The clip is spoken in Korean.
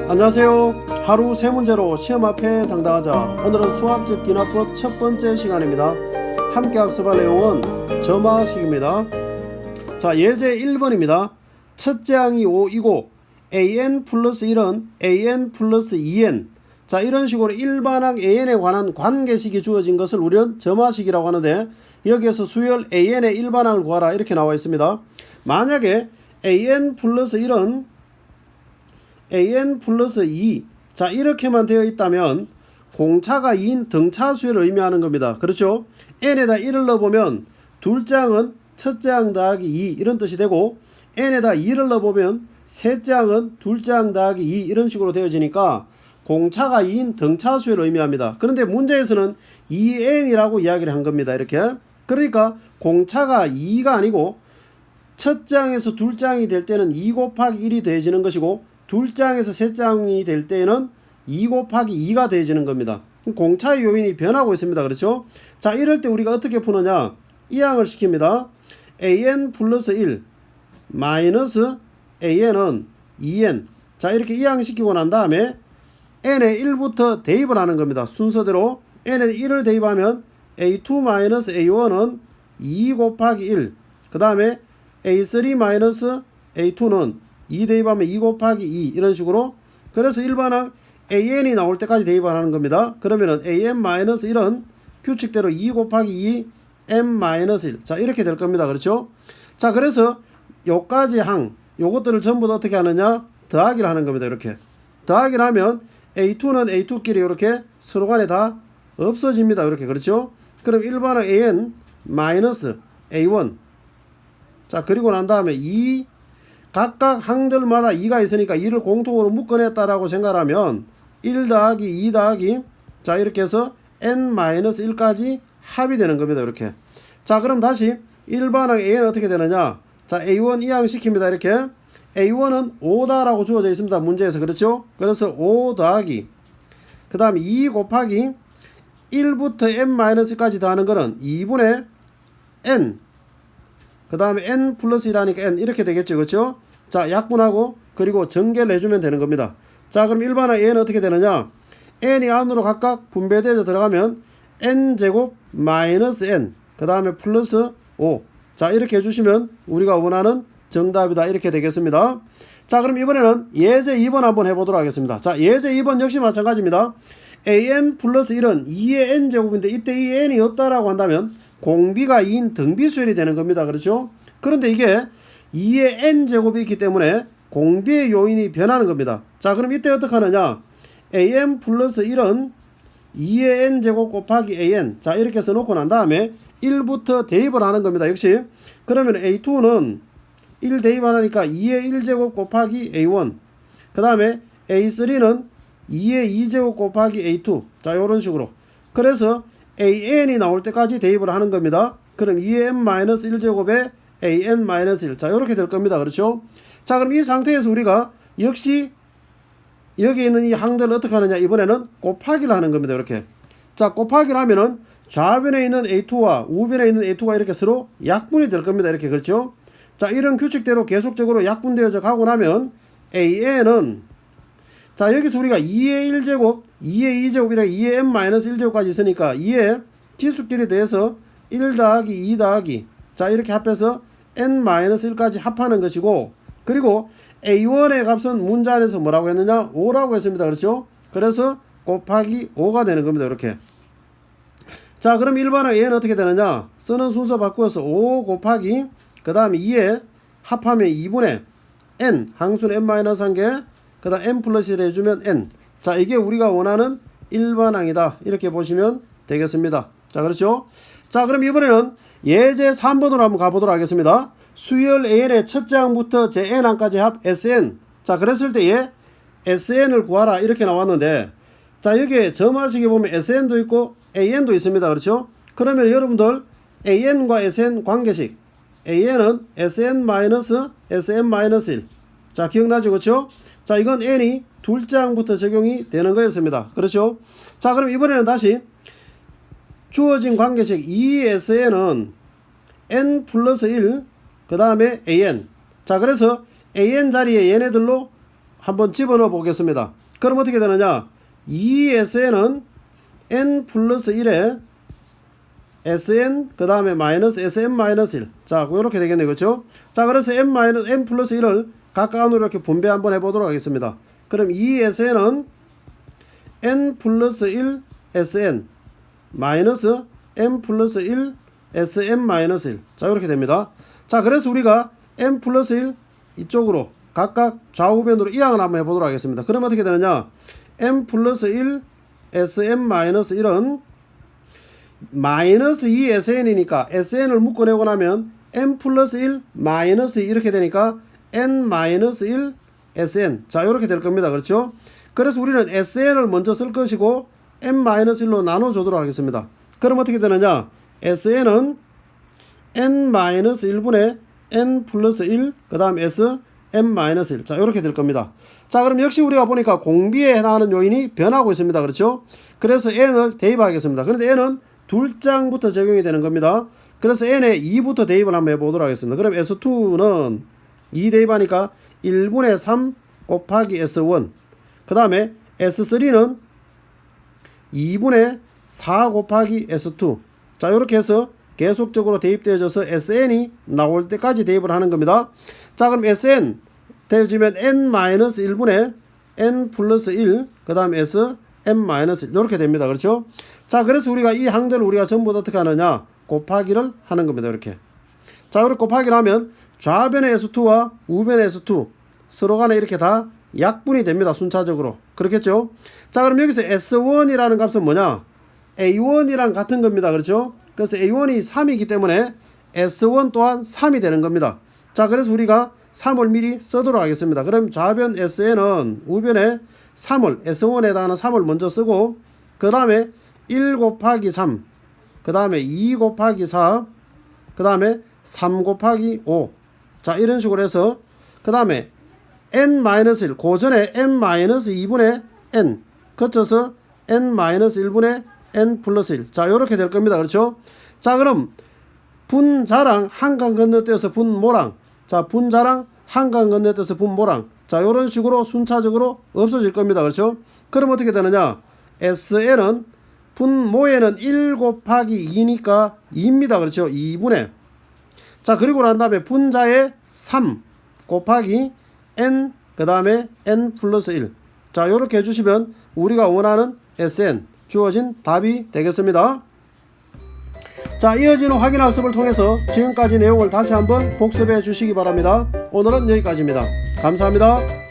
안녕하세요. 하루 세 문제로 시험 앞에 당당하자. 오늘은 수학적 기납법 첫 번째 시간입니다. 함께 학습할 내용은 점화식입니다. 자, 예제 1번입니다. 첫째 항이 5이고 an 플러스 1은 an 플러스 2n. 자, 이런 식으로 일반항 an에 관한 관계식이 주어진 것을 우리는 점화식이라고 하는데, 여기에서 수열 an의 일반항을 구하라 이렇게 나와 있습니다. 만약에 an 플러스 1은 an 플러스 2, 자 이렇게만 되어 있다면 공차가 2인 등차수열을 의미하는 겁니다. 그렇죠? n에다 1을 넣어보면 둘째 항은 첫째 항 더하기 2 이런 뜻이 되고, n에다 2를 넣어보면 셋째 항은 둘째 항 더하기 2 이런 식으로 되어지니까 공차가 2인 등차수열을 의미합니다. 그런데 문제에서는 2n이라고 이야기를 한 겁니다. 이렇게. 그러니까 공차가 2가 아니고 첫째 항에서 둘째 항이 될 때는 2 곱하기 1이 더해지는 것이고, 둘째 항에서 셋째 항이 될 때는 2 곱하기 2가 더해지는 겁니다. 공차의 요인이 변하고 있습니다. 그렇죠? 자, 이럴 때 우리가 어떻게 푸느냐? 이 항을 시킵니다. an 플러스 1 마이너스 an은 2n. 자, 이렇게 이 항 시키고 난 다음에 n에 1부터 대입을 하는 겁니다. 순서대로 n에 1을 대입하면 a2 마이너스 a1은 2 곱하기 1. 그 다음에 a3 마이너스 a2는 2 대입하면 2 곱하기 2 이런 식으로. 그래서 일반항 an이 나올 때까지 대입을 하는 겁니다. 그러면은 an-1은 규칙대로 2 곱하기 2 m-1. 자, 이렇게 될 겁니다. 그렇죠? 자, 그래서 요까지 항 요것들을 전부 다 어떻게 하느냐? 더하기를 하는 겁니다. 이렇게 더하기를 하면 a2는 a2끼리 이렇게 서로 간에 다 없어집니다. 이렇게. 그렇죠? 그럼 일반항 an 마이너스 a1. 자, 그리고 난 다음에 2 각각 항들마다 2가 있으니까 2를 공통으로 묶어냈다라고 생각하면 1 더하기 2 더하기, 자 이렇게 해서 n-1까지 합이 되는 겁니다. 이렇게. 자, 그럼 다시 일반항 a는 어떻게 되느냐? 자, a1 이항 시킵니다. 이렇게. a1은 5다라고 주어져 있습니다. 문제에서. 그렇죠? 그래서 5 더하기, 그 다음 2 곱하기 1부터 n-1까지 더하는 거는 2분의 n, 그 다음에 n 플러스 1하니까 n 이렇게 되겠죠. 그렇죠? 자, 약분하고 그리고 전개를 해주면 되는 겁니다. 자, 그럼 일반항 a는 어떻게 되느냐? n이 안으로 각각 분배되어서 들어가면 n제곱 마이너스 n, 그 다음에 플러스 5. 자, 이렇게 해주시면 우리가 원하는 정답이다 이렇게 되겠습니다. 자, 그럼 이번에는 예제 2번 한번 해보도록 하겠습니다. 자, 예제 2번 역시 마찬가지입니다. an 플러스 1은 2의 n제곱인데 이때 이 n이 없다라고 한다면 공비가 2인 등비수열이 되는 겁니다. 그렇죠? 그런데 이게 2의 n제곱이 있기 때문에 공비의 요인이 변하는 겁니다. 자, 그럼 이때 어떻게 하느냐? an 플러스 1은 2의 n제곱 곱하기 an. 자, 이렇게 써놓고 난 다음에 1부터 대입을 하는 겁니다. 역시. 그러면 a2는 1 대입하니까 2의 1제곱 곱하기 a1. 그 다음에 a3는 2의 2제곱 곱하기 a2. 자, 요런 식으로. 그래서 an이 나올 때까지 대입을 하는 겁니다. 그럼 2n-1제곱에 an-1. 자, 이렇게 될 겁니다. 그렇죠? 자, 그럼 이 상태에서 우리가 역시 여기 있는 이 항들을 어떻게 하느냐? 이번에는 곱하기를 하는 겁니다. 이렇게. 자, 곱하기를 하면은 좌변에 있는 a2와 우변에 있는 a2가 이렇게 서로 약분이 될 겁니다. 이렇게. 그렇죠? 자, 이런 규칙대로 계속적으로 약분되어져 가고 나면 an은, 자, 여기서 우리가 2의 1제곱, 2의 2제곱이랑 2의 n-1제곱까지 있으니까 2의 지수끼리 더해서 1 더하기 2 더하기, 자 이렇게 합해서 n-1까지 합하는 것이고, 그리고 a1의 값은 문자 안에서 뭐라고 했느냐? 5라고 했습니다. 그렇죠? 그래서 곱하기 5가 되는 겁니다. 이렇게. 자, 그럼 일반항 a는 어떻게 되느냐? 쓰는 순서 바꾸어서 5 곱하기 그 다음에 2에 합하면 2분의 n, 항수는 n-1개, 그 다음 n 플러스 1 해주면 n. 자, 이게 우리가 원하는 일반항이다 이렇게 보시면 되겠습니다. 자, 그렇죠? 자, 그럼 이번에는 예제 3번으로 한번 가보도록 하겠습니다. 수열 an의 첫째 항부터 제 n항까지 합 sn. 자, 그랬을 때에 sn을 구하라 이렇게 나왔는데, 자, 여기에 점화식에 보면 sn도 있고 an도 있습니다. 그렇죠? 그러면 여러분들 an과 sn 관계식, an은 sn-sn-1. 자, 기억나죠? 그렇죠? 자, 이건 n이 둘째 항부터 적용이 되는 거였습니다. 그렇죠? 자, 그럼 이번에는 다시 주어진 관계식 2sn은 n 플러스 1, 그 다음에 an. 자, 그래서 an 자리에 얘네들로 한번 집어넣어 보겠습니다. 그럼 어떻게 되느냐? 2SN은 n 플러스 1에 SN 그 다음에 마이너스 SN 마이너스 1. 자, 이렇게 되겠네요. 그렇죠? 자, 그래서 n 플러스 1을 각각 안으로 이렇게 분배 한번 해보도록 하겠습니다. 그럼 2SN은 n 플러스 1 SN 마이너스 n 플러스 1 SN 마이너스 1. 자, 이렇게 됩니다. 자, 그래서 우리가 n 플러스 1 이쪽으로 각각 좌우변으로 이항을 한번 해보도록 하겠습니다. 그러면 어떻게 되느냐? n 플러스 1 SN 마이너스 1은 마이너스 2 SN이니까 SN을 묶어내고 나면 n 플러스 1 마이너스 2 이렇게 되니까 n 마이너스 1 SN. 자, 이렇게 될 겁니다. 그렇죠? 그래서 우리는 SN을 먼저 쓸 것이고 n 마이너스 1로 나눠주도록 하겠습니다. 그럼 어떻게 되느냐? SN은 n 마이너스 1분의 n 플러스 1 그 다음 S n 마이너스 1. 자, 이렇게 될 겁니다. 자, 그럼 역시 우리가 보니까 공비에 해당하는 요인이 변하고 있습니다. 그렇죠? 그래서 n을 대입하겠습니다. 그런데 n은 둘 장부터 적용이 되는 겁니다. 그래서 n에 2부터 대입을 한번 해보도록 하겠습니다. 그럼 S2는 2 대입하니까 1분의 3 곱하기 S1 그 다음에 S3는 2분의 4 곱하기 S2. 자, 이렇게 해서 계속적으로 대입되어져서 SN이 나올 때까지 대입을 하는 겁니다. 자, 그럼 SN 되어지면 n-1분의 n 플러스 1 그 다음 S n-1 이렇게 됩니다. 그렇죠? 자, 그래서 우리가 이 항들을 우리가 전부 다 어떻게 하느냐? 곱하기를 하는 겁니다. 이렇게. 자, 이렇게 곱하기를 하면 좌변의 S2와 우변의 S2 서로 간에 이렇게 다 약분이 됩니다. 순차적으로. 그렇겠죠? 자, 그럼 여기서 S1이라는 값은 뭐냐? A1이랑 같은 겁니다. 그렇죠? 그래서 A1이 3이기 때문에 S1 또한 3이 되는 겁니다. 자, 그래서 우리가 3을 미리 쓰도록 하겠습니다. 그럼 좌변 SN은 우변에 3을 S1에 해당하는 3을 먼저 쓰고 그 다음에 1 곱하기 3 그 다음에 2 곱하기 4 그 다음에 3 곱하기 5. 자, 이런 식으로 해서 그 다음에 n-1 고전에 n-2분의 n 거쳐서 n-1분의 n 플러스 1. 자, 요렇게 될 겁니다. 그렇죠? 자, 그럼 분자랑 한강 건너뛰어서 분모랑, 자, 분자랑 한강 건너뛰어서 분모랑, 자, 요런 식으로 순차적으로 없어질 겁니다. 그렇죠? 그럼 어떻게 되느냐? SN은 분모에는 1 곱하기 2니까 2입니다. 그렇죠? 2분의. 자, 그리고 난 다음에 분자에 3 곱하기 n 그 다음에 n 플러스 1. 자, 요렇게 해주시면 우리가 원하는 SN 주어진 답이 되겠습니다. 자, 이어지는 확인 학습을 통해서 지금까지 내용을 다시 한번 복습해 주시기 바랍니다. 오늘은 여기까지입니다. 감사합니다.